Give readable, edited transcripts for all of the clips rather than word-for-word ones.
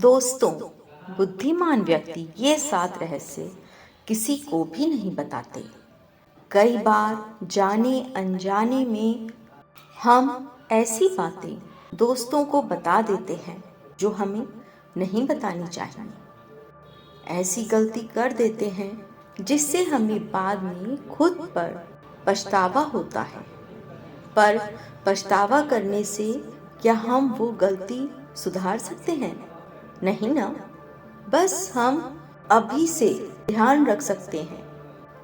दोस्तों, बुद्धिमान व्यक्ति ये 7 रहस्य किसी को भी नहीं बताते। कई बार जाने अनजाने में हम ऐसी बातें दोस्तों को बता देते हैं जो हमें नहीं बतानी चाहिए। ऐसी गलती कर देते हैं जिससे हमें बाद में खुद पर पछतावा होता है। पर पछतावा करने से क्या हम वो गलती सुधार सकते हैं? नहीं ना। बस हम अभी से ध्यान रख सकते हैं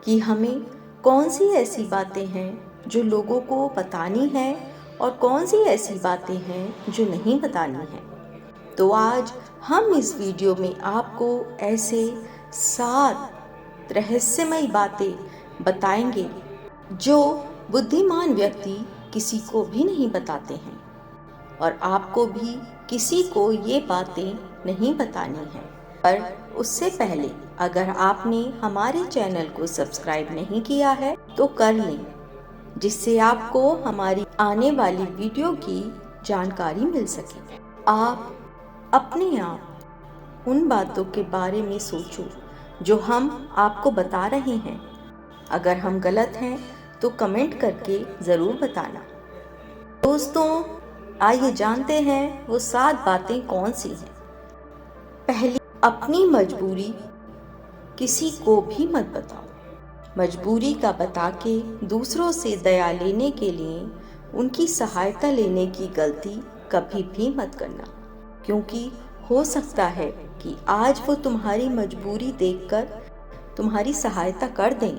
कि हमें कौन सी ऐसी बातें हैं जो लोगों को बतानी है और कौन सी ऐसी बातें हैं जो नहीं बतानी है। तो आज हम इस वीडियो में आपको ऐसे 7 रहस्यमयी बातें बताएंगे जो बुद्धिमान व्यक्ति किसी को भी नहीं बताते हैं और आपको भी किसी को ये बातें नहीं बतानी है। पर उससे पहले अगर आपने हमारे चैनल को सब्सक्राइब नहीं किया है तो कर लें, जिससे आपको हमारी आने वाली वीडियो की जानकारी मिल सके। आप अपने आप उन बातों के बारे में सोचो जो हम आपको बता रहे हैं। अगर हम गलत हैं तो कमेंट करके ज़रूर बताना। दोस्तों, आइए जानते हैं वो 7 बातें कौन सी हैं। पहली, अपनी मजबूरी किसी को भी मत बताओ। मजबूरी का बता के दूसरों से दया लेने के लिए उनकी सहायता लेने की गलती कभी भी मत करना, क्योंकि हो सकता है कि आज वो तुम्हारी मजबूरी देखकर तुम्हारी सहायता कर दें,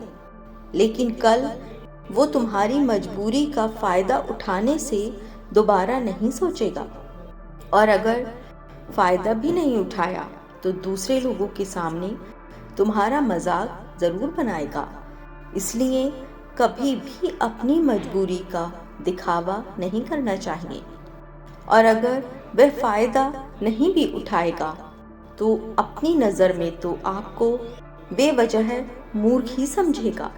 लेकिन कल वो तुम्हारी मजबूरी का फ़ायदा उठाने से दोबारा नहीं सोचेगा। और अगर फ़ायदा भी नहीं उठाया तो दूसरे लोगों के सामने तुम्हारा मजाक ज़रूर बनाएगा। इसलिए कभी भी अपनी मजबूरी का दिखावा नहीं करना चाहिए। और अगर वह फ़ायदा नहीं भी उठाएगा तो अपनी नज़र में तो आपको बेवजह मूर्ख ही समझेगा,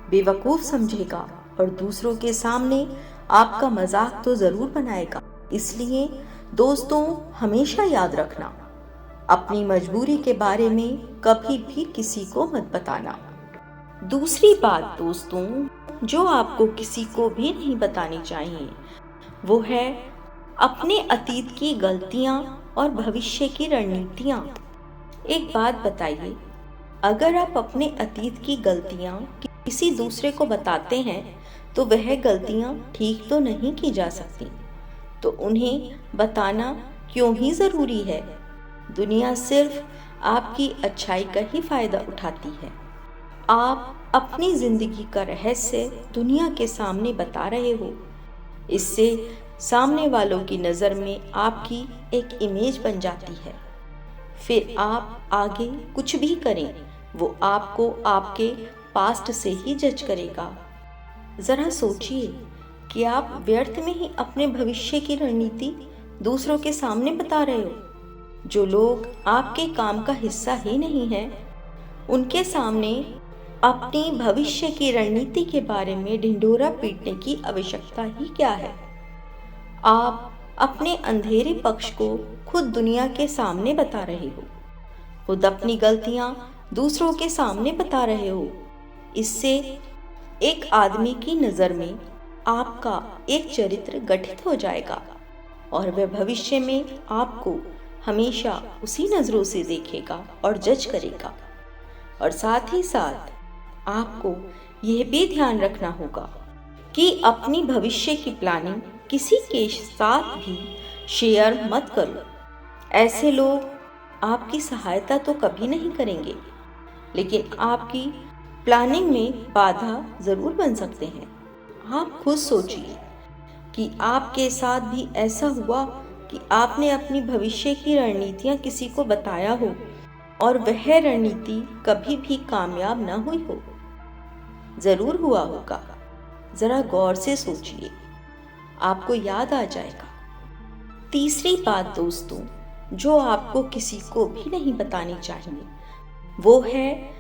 बेवकूफ़ समझेगा और दूसरों के सामने आपका मजाक तो ज़रूर बनाएगा। इसलिए दोस्तों, हमेशा याद रखना, अपनी मजबूरी के बारे में कभी भी किसी को मत बताना। दूसरी बात दोस्तों, जो आपको किसी को भी नहीं बतानी चाहिए, वो है अपने अतीत की गलतियाँ और भविष्य की रणनीतियाँ। एक बात बताइए, अगर आप अपने अतीत की गलतियाँ किसी दूसरे को बताते हैं तो वह गलतियाँ ठीक तो नहीं की जा सकती, तो उन्हें बताना क्यों ही ज़रूरी है। दुनिया सिर्फ आपकी अच्छाई का ही फ़ायदा उठाती है। आप अपनी ज़िंदगी का रहस्य दुनिया के सामने बता रहे हो, इससे सामने वालों की नज़र में आपकी एक इमेज बन जाती है। फिर आप आगे कुछ भी करें, वो आपको आपके पास्ट से ही जज करेगा। ज़रा सोचिए कि आप व्यर्थ में ही अपने भविष्य की रणनीति दूसरों के सामने बता रहे हो। जो लोग आपके काम का हिस्सा ही नहीं हैं, उनके सामने अपनी भविष्य की रणनीति के बारे में ढिंढोरा पीटने की आवश्यकता ही क्या है। आप अपने अंधेरे पक्ष को खुद दुनिया के सामने बता रहे हो, खुद अपनी गलतियां दूसरों के सामने बता रहे हो। इससे एक आदमी की नज़र में आपका एक चरित्र गठित हो जाएगा और वह भविष्य में आपको हमेशा उसी नज़रों से देखेगा और जज करेगा। और साथ ही साथ आपको यह भी ध्यान रखना होगा कि अपनी भविष्य की प्लानिंग किसी के साथ भी शेयर मत करो। ऐसे लोग आपकी सहायता तो कभी नहीं करेंगे, लेकिन आपकी प्लानिंग में बाधा ज़रूर बन सकते हैं। आप खुद सोचिए कि आपके साथ भी ऐसा हुआ कि आपने अपनी भविष्य की रणनीतियाँ किसी को बताया हो और वह रणनीति कभी भी कामयाब न हुई हो। ज़रूर हुआ होगा, ज़रा गौर से सोचिए, आपको याद आ जाएगा। तीसरी बात दोस्तों, जो आपको किसी को भी नहीं बतानी चाहिए, वो है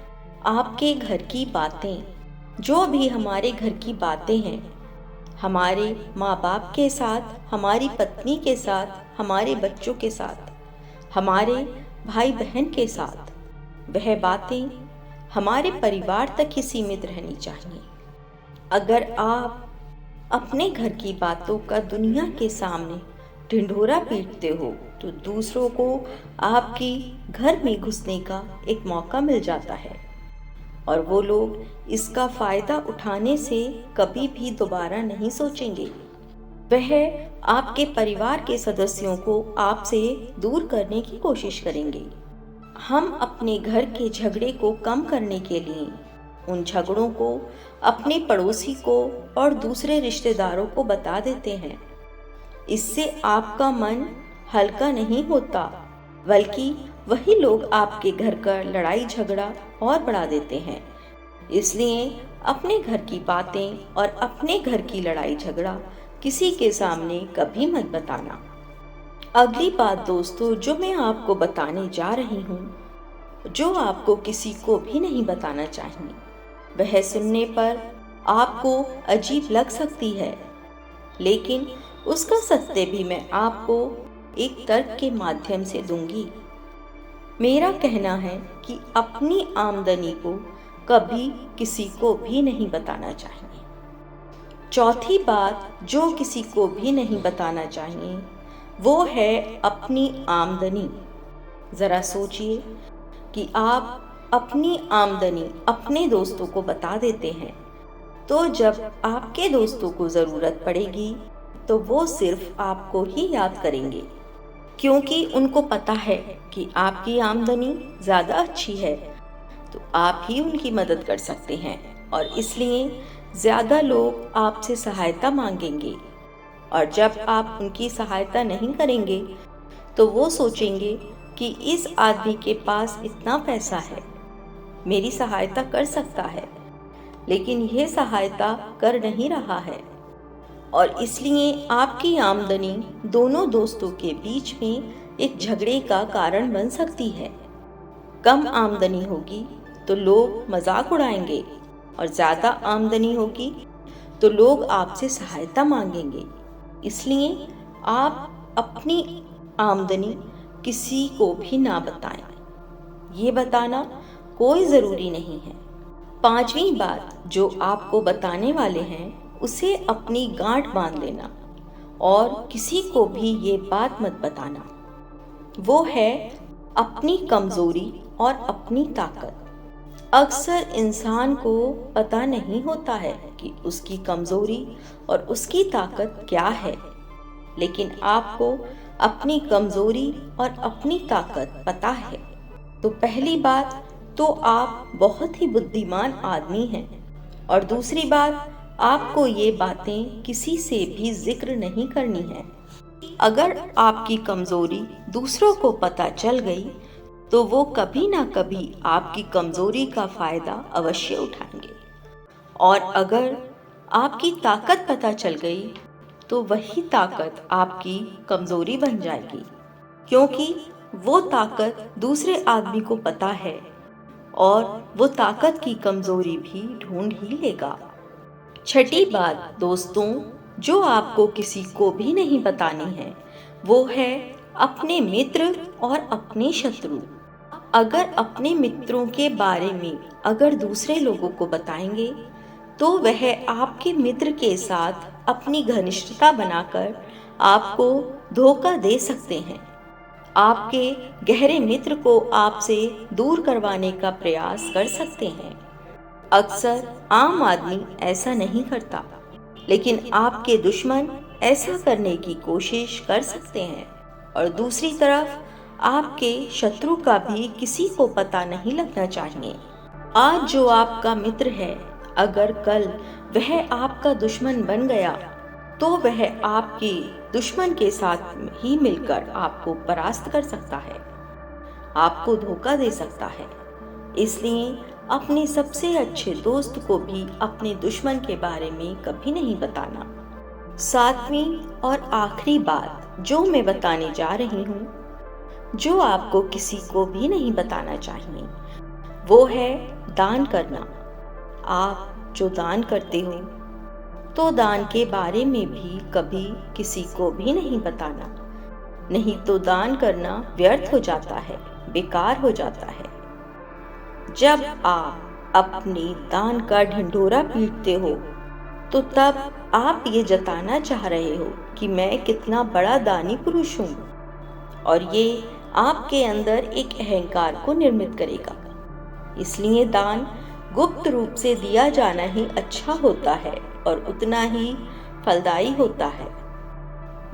आपके घर की बातें। जो भी हमारे घर की बातें हैं, हमारे माँ बाप के साथ, हमारी पत्नी के साथ, हमारे बच्चों के साथ, हमारे भाई बहन के साथ, वह बातें हमारे परिवार तक ही सीमित रहनी चाहिए। अगर आप अपने घर की बातों का दुनिया के सामने ढिंढोरा पीटते हो तो दूसरों को आपके घर में घुसने का एक मौका मिल जाता है और वो लोग इसका फायदा उठाने से कभी भी दोबारा नहीं सोचेंगे। वह आपके परिवार के सदस्यों को आपसे दूर करने की कोशिश करेंगे। हम अपने घर के झगड़े को कम करने के लिए उन झगड़ों को अपने पड़ोसी को और दूसरे रिश्तेदारों को बता देते हैं। इससे आपका मन हल्का नहीं होता, बल्कि वही लोग आपके घर का लड़ाई झगड़ा और बढ़ा देते हैं। इसलिए अपने घर की बातें और अपने घर की लड़ाई झगड़ा किसी के सामने कभी मत बताना। अगली बात दोस्तों जो मैं आपको बताने जा रही हूँ, जो आपको किसी को भी नहीं बताना चाहिए, वह सुनने पर आपको अजीब लग सकती है, लेकिन उसका सत्य भी मैं आपको एक तर्क के माध्यम से दूंगी। मेरा कहना है कि अपनी आमदनी को कभी किसी को भी नहीं बताना चाहिए। चौथी बात जो किसी को भी नहीं बताना चाहिए वो है अपनी आमदनी। ज़रा सोचिए कि आप अपनी आमदनी अपने दोस्तों को बता देते हैं, तो जब आपके दोस्तों को ज़रूरत पड़ेगी तो वो सिर्फ आपको ही याद करेंगे, क्योंकि उनको पता है कि आपकी आमदनी ज़्यादा अच्छी है तो आप ही उनकी मदद कर सकते हैं और इसलिए ज़्यादा लोग आपसे सहायता मांगेंगे। और जब आप उनकी सहायता नहीं करेंगे तो वो सोचेंगे कि इस आदमी के पास इतना पैसा है, मेरी सहायता कर सकता है, लेकिन यह सहायता कर नहीं रहा है। और इसलिए आपकी आमदनी दोनों दोस्तों के बीच में एक झगड़े का कारण बन सकती है। कम आमदनी होगी तो लोग मजाक उड़ाएंगे और ज़्यादा आमदनी होगी तो लोग आपसे सहायता मांगेंगे। इसलिए आप अपनी आमदनी किसी को भी ना बताएं। ये बताना कोई ज़रूरी नहीं है। पांचवी बात जो आपको बताने वाले हैं उसे अपनी गांठ बांध लेना और किसी को भी ये बात मत बताना। वो है अपनी कमज़ोरी और अपनी ताकत। अक्सर इंसान को पता नहीं होता है कि उसकी कमज़ोरी और उसकी ताकत क्या है, लेकिन आपको अपनी कमज़ोरी और अपनी ताकत पता है। तो पहली बात तो आप बहुत ही बुद्धिमान आदमी हैं और दूसरी बात आपको ये बातें किसी से भी जिक्र नहीं करनी है। अगर आपकी कमज़ोरी दूसरों को पता चल गई तो वो कभी ना कभी आपकी कमज़ोरी का फ़ायदा अवश्य उठाएंगे, और अगर आपकी ताकत पता चल गई तो वही ताकत आपकी कमज़ोरी बन जाएगी, क्योंकि वो ताकत दूसरे आदमी को पता है और वो ताकत की कमज़ोरी भी ढूंढ ही लेगा। छठी बात दोस्तों जो आपको किसी को भी नहीं बतानी है वो है अपने मित्र और अपने शत्रु। अगर अपने मित्रों के बारे में अगर दूसरे लोगों को बताएंगे तो वह आपके मित्र के साथ अपनी घनिष्ठता बनाकर आपको धोखा दे सकते हैं, आपके गहरे मित्र को आपसे दूर करवाने का प्रयास कर सकते हैं। अक्सर आम आदमी ऐसा नहीं करता, लेकिन आपके दुश्मन ऐसा करने की कोशिश कर सकते हैं। और दूसरी तरफ आपके शत्रु का भी किसी को पता नहीं लगना चाहिए। आज जो आपका मित्र है, अगर कल वह आपका दुश्मन बन गया तो वह आपके दुश्मन के साथ ही मिलकर आपको परास्त कर सकता है, आपको धोखा दे सकता है। इसलिए अपने सबसे अच्छे दोस्त को भी अपने दुश्मन के बारे में कभी नहीं बताना। सातवीं और आखिरी बात जो मैं बताने जा रही हूँ, जो आपको किसी को भी नहीं बताना चाहिए, वो है दान करना। आप जो दान करते हो तो दान के बारे में भी कभी किसी को भी नहीं बताना। नहीं तो दान करना व्यर्थ हो जाता है, बेकार हो जाता है। जब आप अपने दान का ढिंढोरा पीटते हो तो तब आप ये जताना चाह रहे हो कि मैं कितना बड़ा दानी पुरुष हूँ, और ये आपके अंदर एक अहंकार को निर्मित करेगा। इसलिए दान गुप्त रूप से दिया जाना ही अच्छा होता है और उतना ही फलदायी होता है।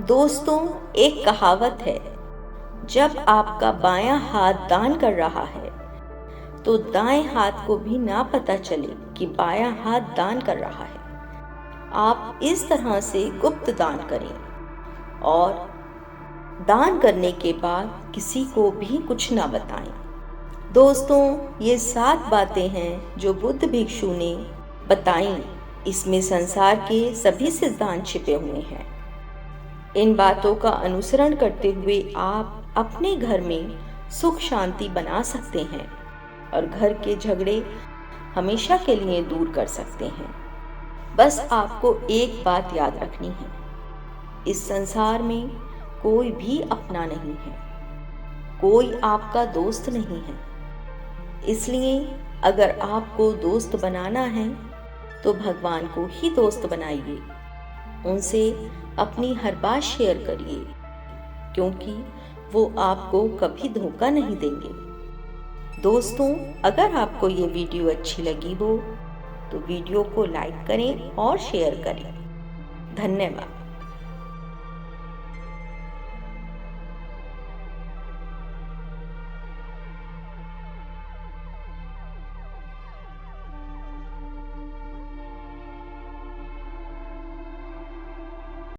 दोस्तों, एक कहावत है, जब आपका बायां हाथ दान कर रहा है तो दाएं हाथ को भी ना पता चले कि बायां हाथ दान कर रहा है। आप इस तरह से गुप्त दान करें और दान करने के बाद किसी को भी कुछ ना बताएं। दोस्तों, ये 7 बातें हैं जो बुद्ध भिक्षु ने बताई। इसमें संसार के सभी सिद्धांत छिपे हुए हैं। इन बातों का अनुसरण करते हुए आप अपने घर में सुख शांति बना सकते हैं और घर के झगड़े हमेशा के लिए दूर कर सकते हैं। बस आपको एक बात याद रखनी है, इस संसार में कोई भी अपना नहीं है, कोई आपका दोस्त नहीं है। इसलिए अगर आपको दोस्त बनाना है तो भगवान को ही दोस्त बनाइए, उनसे अपनी हर बात शेयर करिए, क्योंकि वो आपको कभी धोखा नहीं देंगे। दोस्तों, अगर आपको ये वीडियो अच्छी लगी हो तो वीडियो को लाइक करें और शेयर करें। धन्यवाद।